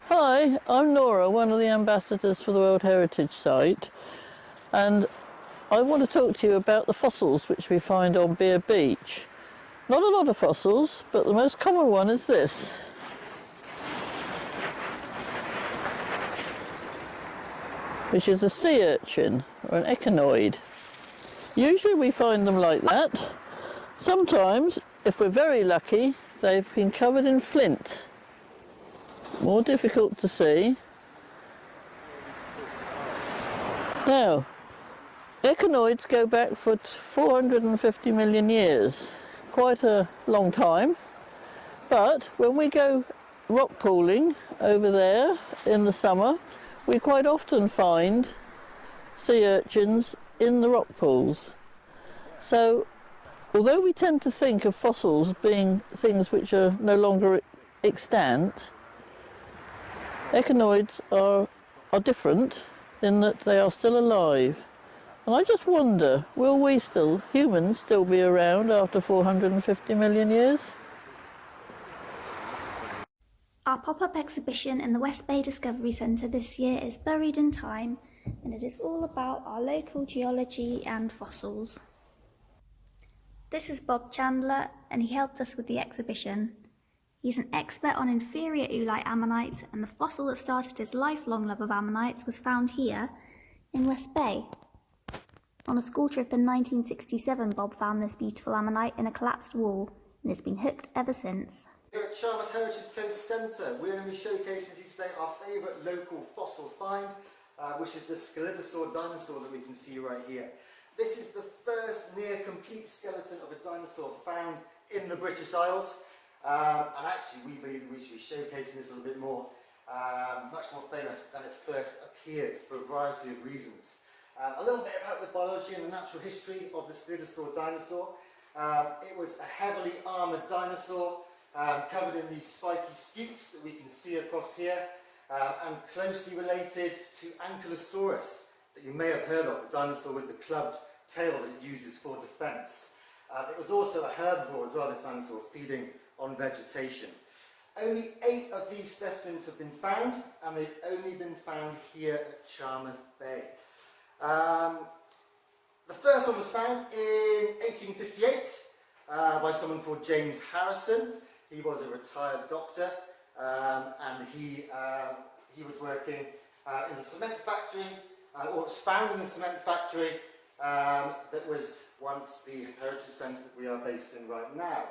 Hi, I'm Nora, one of the ambassadors for the World Heritage Site, and I want to talk to you about the fossils which we find on Beer Beach. Not a lot of fossils, but the most common one is this. Which is a sea urchin, or an echinoid. Usually we find them like that. Sometimes, if we're very lucky, they've been covered in flint. More difficult to see. Now, echinoids go back for 450 million years, quite a long time, but when we go rock pooling over there in the summer, we quite often find sea urchins in the rock pools. So, although we tend to think of fossils being things which are no longer extant, echinoids are different in that they are still alive. And I just wonder, will we still, humans, still be around after 450 million years? Our pop-up exhibition in the West Bay Discovery Centre this year is Buried in Time, and it is all about our local geology and fossils. This is Bob Chandler, and he helped us with the exhibition. He's an expert on inferior oolite ammonites, and the fossil that started his lifelong love of ammonites was found here in West Bay. On a school trip in 1967, Bob found this beautiful ammonite in a collapsed wall, and it's been hooked ever since. Here at Charmouth Heritage Coast Centre, we're going to be showcasing to you today our favourite local fossil find, which is the Scalidosaur dinosaur that we can see right here. This is the first near complete skeleton of a dinosaur found in the British Isles, and actually we believe that we should be showcasing this a little bit more, much more famous than it first appears for a variety of reasons. A little bit about the biology and the natural history of the Scalidosaur dinosaur. It was a heavily armoured dinosaur, covered in these spiky scutes that we can see across here, and closely related to Ankylosaurus, that you may have heard of, the dinosaur with the clubbed tail that it uses for defence. It was also a herbivore as well, this dinosaur, feeding on vegetation. Only 8 of these specimens have been found, and they've only been found here at Charmouth Bay. The first one was found in 1858 by someone called James Harrison. He was a retired doctor, and he was working in the cement factory, or was found in the cement factory that was once the Heritage Centre that we are based in right now.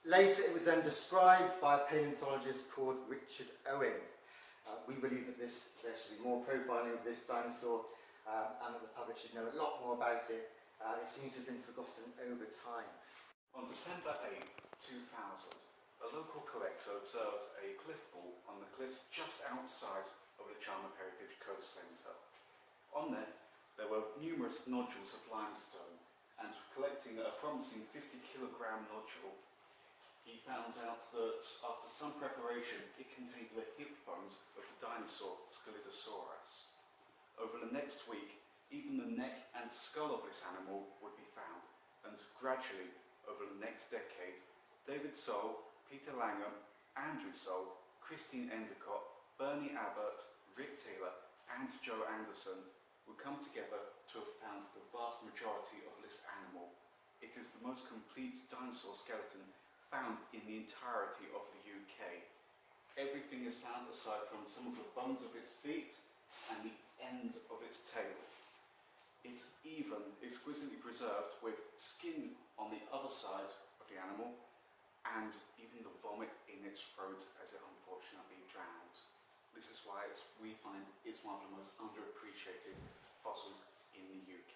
Later it was then described by a paleontologist called Richard Owen. We believe that there should be more profiling of this dinosaur, and that the public should know a lot more about it. It seems to have been forgotten over time. On December 8th, 2000, a local collector observed a cliff fall on the cliffs just outside of the Charmouth Heritage Coast Centre. On there were numerous nodules of limestone, and collecting a promising 50-kilogram nodule, he found out that after some preparation it contained the hip bones of the dinosaur Scalidosaurus. Over the next week, even the neck and skull of this animal would be found, and gradually, over the next decade, David Soule, Peter Langham, Andrew Soule, Christine Endicott, Bernie Abbott, Rick Taylor and Joe Anderson would come together to have found the vast majority of this animal. It is the most complete dinosaur skeleton found in the entirety of the UK. Everything is found aside from some of the bones of its feet and the end of its tail. It's even exquisitely preserved with skin on the other side of the animal and even the vomit in its throat as it unfortunately drowned. This is why we find it's one of the most underappreciated fossils in the UK.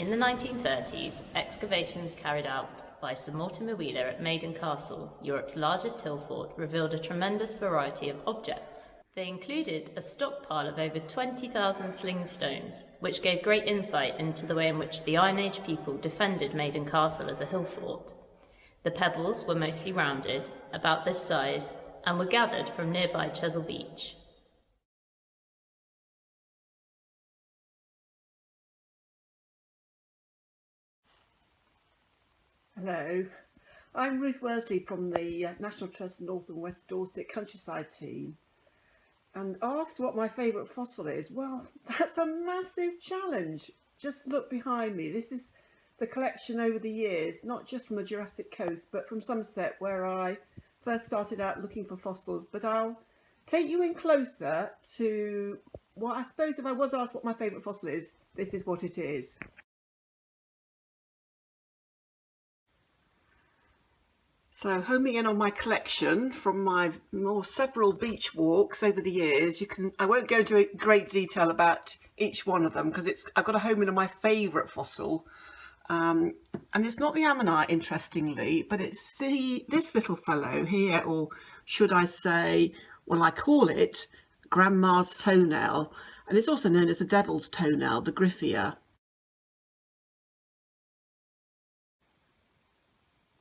In the 1930s, excavations carried out by Sir Mortimer Wheeler at Maiden Castle, Europe's largest hill fort, revealed a tremendous variety of objects. They included a stockpile of over 20,000 sling stones, which gave great insight into the way in which the Iron Age people defended Maiden Castle as a hill fort. The pebbles were mostly rounded, about this size, and were gathered from nearby Chesil Beach. Hello, I'm Ruth Worsley from the National Trust North and West Dorset Countryside team. And asked what my favourite fossil is, well, that's a massive challenge. Just look behind me. This is the collection over the years, not just from the Jurassic Coast, but from Somerset, where I first started out looking for fossils. But I'll take you in closer to what I suppose if I was asked what my favourite fossil is, this is what it is. So homing in on my collection from my several beach walks over the years, I won't go into great detail about each one of them because I've got to home in on my favourite fossil, and it's not the ammonite, interestingly, but it's this little fellow here, or should I say, well, I call it Grandma's toenail, and it's also known as the devil's toenail, the Griffia.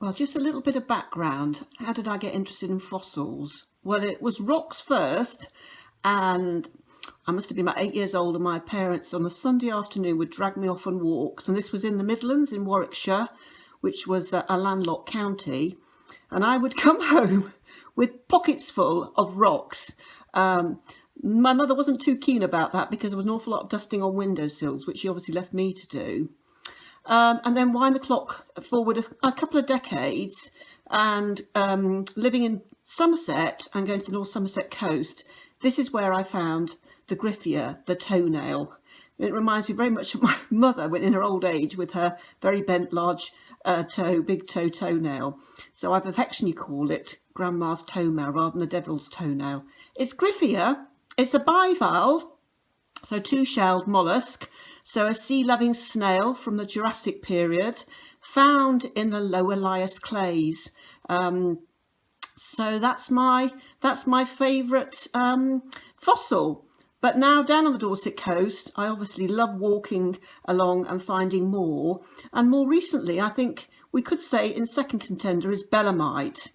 Well, just a little bit of background. How did I get interested in fossils? Well, it was rocks first, and I must have been about 8 years old, and my parents on a Sunday afternoon would drag me off on walks, and this was in the Midlands in Warwickshire, which was a landlocked county, and I would come home with pockets full of rocks. My mother wasn't too keen about that because there was an awful lot of dusting on windowsills, which she obviously left me to do. And then wind the clock forward a couple of decades, and living in Somerset and going to the North Somerset coast, this is where I found the Griffia, the toenail. It reminds me very much of my mother when in her old age with her very bent large big toenail. So I've affectionately called it Grandma's toenail rather than the devil's toenail. It's Griffia, it's a bivalve, so two-shelled mollusk, so a sea-loving snail from the Jurassic period, found in the lower lias clays. So that's my favourite fossil. But now down on the Dorset coast, I obviously love walking along and finding more. And more recently, I think we could say in second contender is belemite.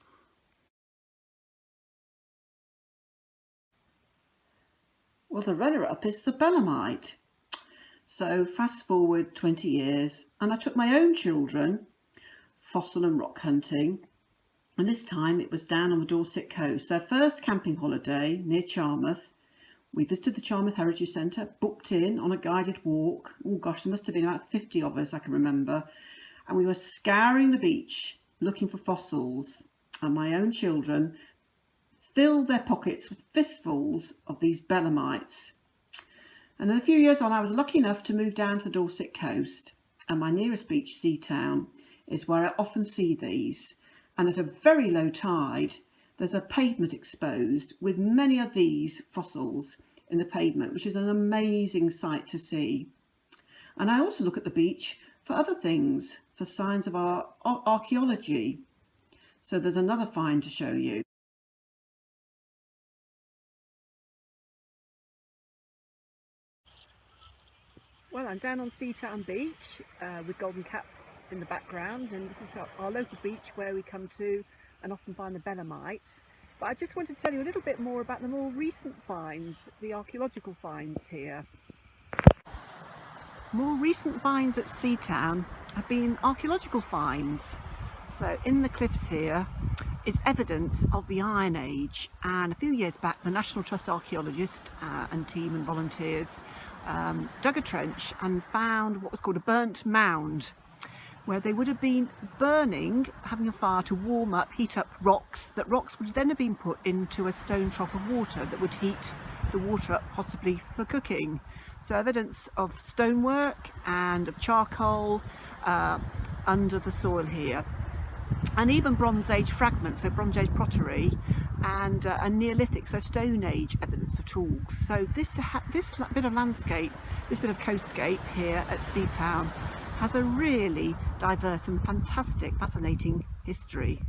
Well, the runner-up is the belemite. So fast forward 20 years, and I took my own children fossil and rock hunting, and this time it was down on the Dorset coast. Their first camping holiday near Charmouth. We visited the Charmouth Heritage Centre, booked in on a guided walk. Oh gosh, there must have been about 50 of us, I can remember. And we were scouring the beach looking for fossils, and my own children filled their pockets with fistfuls of these belemites. And then a few years on, I was lucky enough to move down to the Dorset coast, and my nearest beach, Seatown, is where I often see these. And at a very low tide, there's a pavement exposed with many of these fossils in the pavement, which is an amazing sight to see. And I also look at the beach for other things, for signs of our archaeology. So there's another find to show you. Well, I'm down on Seatown Beach with Golden Cap in the background, and this is our local beach where we come to and often find the belemites. But I just wanted to tell you a little bit more about the more recent finds, the archaeological finds here. More recent finds at Seatown have been archaeological finds. So in the cliffs here is evidence of the Iron Age, and a few years back the National Trust archaeologist and team and volunteers dug a trench and found what was called a burnt mound, where they would have been burning, having a fire to warm up, heat up rocks. That rocks would then have been put into a stone trough of water that would heat the water up, possibly for cooking. So evidence of stonework and of charcoal under the soil here, and even Bronze Age fragments, so Bronze Age pottery, and Neolithic, so Stone Age evidence of tools. So this bit of landscape, this bit of coastscape here at Seatown has a really diverse and fantastic, fascinating history.